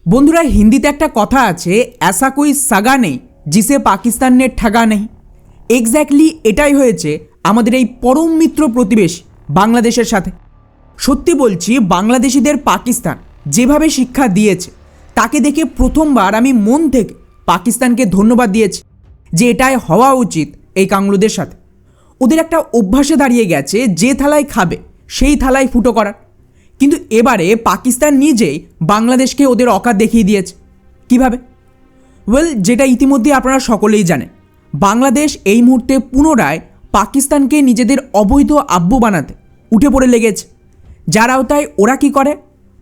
বন্ধুরা, হিন্দিতে একটা কথা আছে, ऐसा कोई सगा নেই जिसे পাকিস্তান ने ঠগা নেই। এক্স্যাক্টলি এটাই হয়েছে আমাদের এই পরম মিত্র প্রতিবেশী বাংলাদেশের সাথে। সত্যি বলছি, বাংলাদেশিদের পাকিস্তান যেভাবে শিক্ষা দিয়েছে তাকে দেখে প্রথমবার আমি মন থেকে পাকিস্তানকে ধন্যবাদ দিয়েছি যে এটাই হওয়া উচিত এই কাংলুদের সাথে। ওদের একটা অভ্যাসে দাঁড়িয়ে গেছে যে থালায় খাবে সেই থালায় ফুটো করার। কিন্তু এবারে পাকিস্তান নিজেই বাংলাদেশকে ওদের অকাত দেখিয়ে দিয়েছে। কিভাবে? যেটা ইতিমধ্যে আপনারা সকলেই জানেন, বাংলাদেশ এই মুহূর্তে পুনরায় পাকিস্তানকে নিজেদের অবৈধ আব্বু বানাতে উঠে পড়ে লেগেছে। যার আওতায় ওরা কী করে,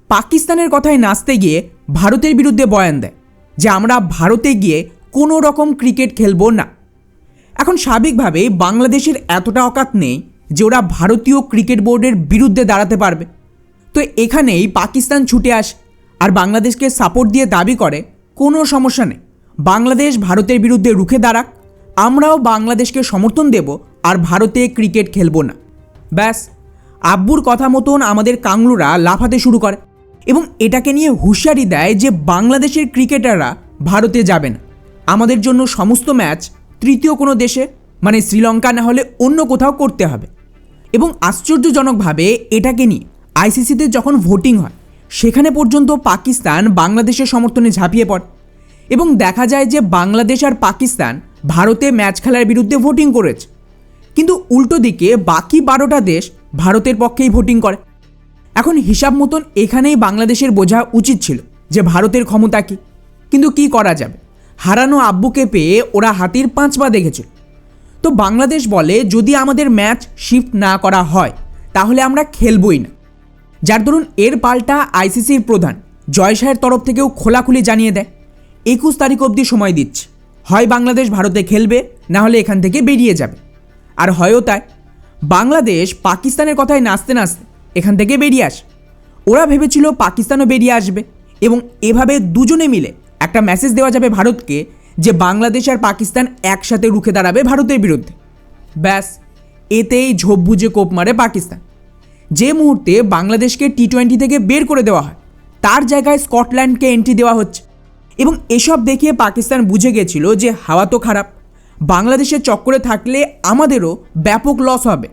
পাকিস্তানের কথায় নাচতে গিয়ে ভারতের বিরুদ্ধে বয়ান দেয় যে আমরা ভারতে গিয়ে কোনো রকম ক্রিকেট খেলবো না। এখন স্বাভাবিকভাবেই বাংলাদেশের এতটা অকাত নেই যে ওরা ভারতীয় ক্রিকেট বোর্ডের বিরুদ্ধে দাঁড়াতে পারবে। তো এখানেই পাকিস্তান ছুটে আসে আর বাংলাদেশকে সাপোর্ট দিয়ে দাবি করে কোনো সমস্যা নেই, বাংলাদেশ ভারতের বিরুদ্ধে রুখে দাঁড়াক, আমরাও বাংলাদেশকে সমর্থন দেব আর ভারতে ক্রিকেট খেলবো না। ব্যাস, আব্বুর কথা মতন আমাদের কাংলুরা লাফাতে শুরু করে এবং এটাকে নিয়ে হুঁশিয়ারি দেয় যে বাংলাদেশের ক্রিকেটাররা ভারতে যাবে না। আমাদের জন্য সমস্ত ম্যাচ তৃতীয় কোনো দেশে, মানে শ্রীলঙ্কা না হলে অন্য কোথাও করতে হবে। এবং আশ্চর্যজনকভাবে এটাকে নিয়ে আইসিসিতে যখন ভোটিং হয় সেখানে পর্যন্ত পাকিস্তান বাংলাদেশের সমর্থনে ঝাঁপিয়ে পড়ে এবং দেখা যায় যে বাংলাদেশ আর পাকিস্তান ভারতে ম্যাচ খেলার বিরুদ্ধে ভোটিং করেছে, কিন্তু উল্টো দিকে বাকি 12টা দেশ ভারতের পক্ষেই ভোটিং করে। এখন হিসাব মতন এখানেই বাংলাদেশের বোঝা উচিত ছিল যে ভারতের ক্ষমতা কী, কিন্তু কি করা যাবে, হারানো আব্বুকে পেয়ে ওরা হাতির 5 পা দেখেছিল। তো বাংলাদেশ বলে যদি আমাদের ম্যাচ শিফট না করা হয় তাহলে আমরা খেলবই না। যার দরুন এর পাল্টা আইসিসির প্রধান জয় শাহের তরফ থেকেও খোলাখুলি জানিয়ে দেয় 21 তারিখ অবধি সময় দিচ্ছে, হয় বাংলাদেশ ভারতে খেলবে না হলে এখান থেকে বেরিয়ে যাবে। আর হয়ও তাই, বাংলাদেশ পাকিস্তানের কথায় নাচতে নাচতে এখান থেকে বেরিয়ে আসে। ওরা ভেবেছিল পাকিস্তানও বেরিয়ে আসবে এবং এভাবে দুজনে মিলে একটা মেসেজ দেওয়া যাবে ভারতকে যে বাংলাদেশ আর পাকিস্তান একসাথে রুখে দাঁড়াবে ভারতের বিরুদ্ধে। ব্যাস, এতেই ঝোপ বুঝে কোপ মারে পাকিস্তান। যে মুহূর্তে বাংলাদেশকে টি-20 থেকে বের করে দেওয়া হয় তার জায়গায় স্কটল্যান্ডকে এন্ট্রি দেওয়া হচ্ছে এবং এসব দেখিয়ে পাকিস্তান বুঝে গেছিল যে হাওয়া তো খারাপ, বাংলাদেশের চক্করে থাকলে আমাদেরও ব্যাপক লস হবে।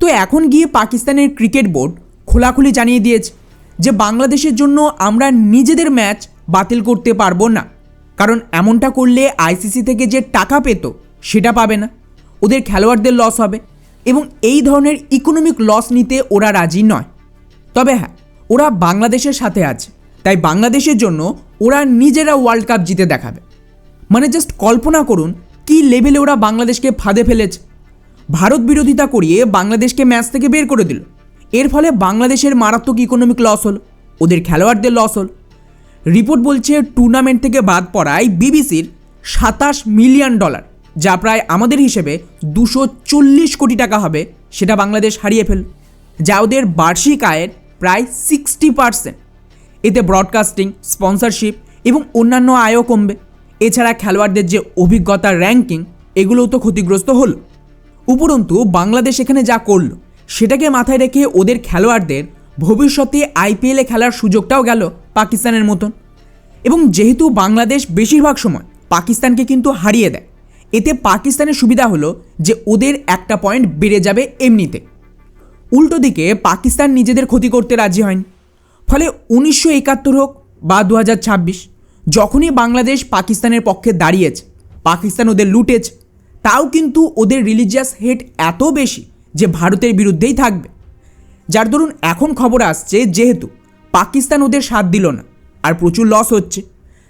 তো এখন গিয়ে পাকিস্তানের ক্রিকেট বোর্ড খোলাখুলি জানিয়ে দিয়েছে যে বাংলাদেশের জন্য আমরা নিজেদের ম্যাচ বাতিল করতে পারবো না, কারণ এমনটা করলে আইসিসি থেকে যে টাকা পেত সেটা পাবে না, ওদের খেলোয়াড়দের লস হবে এবং এই ধরনের ইকোনমিক লস নিতে ওরা রাজি নয়। তবে হ্যাঁ, ওরা বাংলাদেশের সাথে আছে, তাই বাংলাদেশের জন্য ওরা নিজেরা ওয়ার্ল্ড কাপ জিতে দেখাবে। মানে জাস্ট কল্পনা করুন কী লেভেলে ওরা বাংলাদেশকে ফাঁদে ফেলেছে। ভারত বিরোধিতা করিয়ে বাংলাদেশকে ম্যাচ থেকে বের করে দিল, এর ফলে বাংলাদেশের মারাত্মক ইকোনমিক লস হলো, ওদের খেলোয়াড়দের লস হলো। রিপোর্ট বলছে টুর্নামেন্ট থেকে বাদ পড়ায় বিবিসির $27 মিলিয়ন, যা প্রায় আমাদের হিসেবে 240 কোটি টাকা হবে, সেটা বাংলাদেশ হারিয়ে ফেল, যা ওদের বার্ষিক আয়ের প্রায় 60%। এতে ব্রডকাস্টিং, স্পন্সরশিপ এবং অন্যান্য আয়ও কমবে। এছাড়া খেলোয়াড়দের যে অভিজ্ঞতা, র্যাঙ্কিং, এগুলোও তো ক্ষতিগ্রস্ত হলো। উপরন্তু বাংলাদেশ এখানে যা করলো সেটাকে মাথায় রেখে ওদের খেলোয়াড়দের ভবিষ্যতে আইপিএলে খেলার সুযোগটাও গেল পাকিস্তানের মতন। এবং যেহেতু বাংলাদেশ বেশিরভাগ সময় পাকিস্তানকে কিন্তু হারিয়ে দেয়, এতে পাকিস্তানের সুবিধা হলো যে ওদের একটা পয়েন্ট বেড়ে যাবে এমনিতে। উল্টো দিকে পাকিস্তান নিজেদের ক্ষতি করতে রাজি হয়নি। ফলে 1971 হোক বা 2026, যখনই বাংলাদেশ পাকিস্তানের পক্ষে দাঁড়িয়েছে, পাকিস্তান ওদের লুটেছে, তাও কিন্তু ওদের রিলিজিয়াস হেট এত বেশি যে ভারতের বিরুদ্ধেই থাকবে। যার দরুন এখন খবর আসছে যেহেতু পাকিস্তান ওদের সাথ দিল না আর প্রচুর লস হচ্ছে,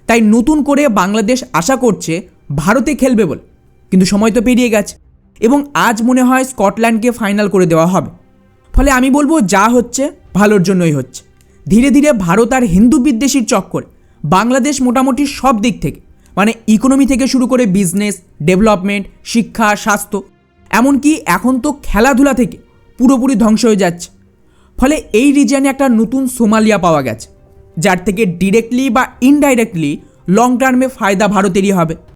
তাই নতুন করে বাংলাদেশ আশা করছে ভারতে খেলবে বলে, কিন্তু সময় তো পেরিয়ে গেছে এবং আজ মনে হয় স্কটল্যান্ডকে ফাইনাল করে দেওয়া হবে। ফলে আমি বলবো যা হচ্ছে ভালোর জন্যই হচ্ছে। ধীরে ধীরে ভারত আর হিন্দু বিদ্বেষীর চক্করে বাংলাদেশ মোটামুটি সব দিক থেকে, মানে ইকোনমি থেকে শুরু করে বিজনেস, ডেভেলপমেন্ট, শিক্ষা, স্বাস্থ্য, এমনকি এখন তো খেলাধুলা থেকে পুরোপুরি ধ্বংস হয়ে যাচ্ছে। ফলে এই রিজিয়নে একটা নতুন সোমালিয়া পাওয়া গেছে, যার থেকে ডিরেক্টলি বা ইনডাইরেক্টলি লং টার্মে ফায়দা ভারতেরই হবে।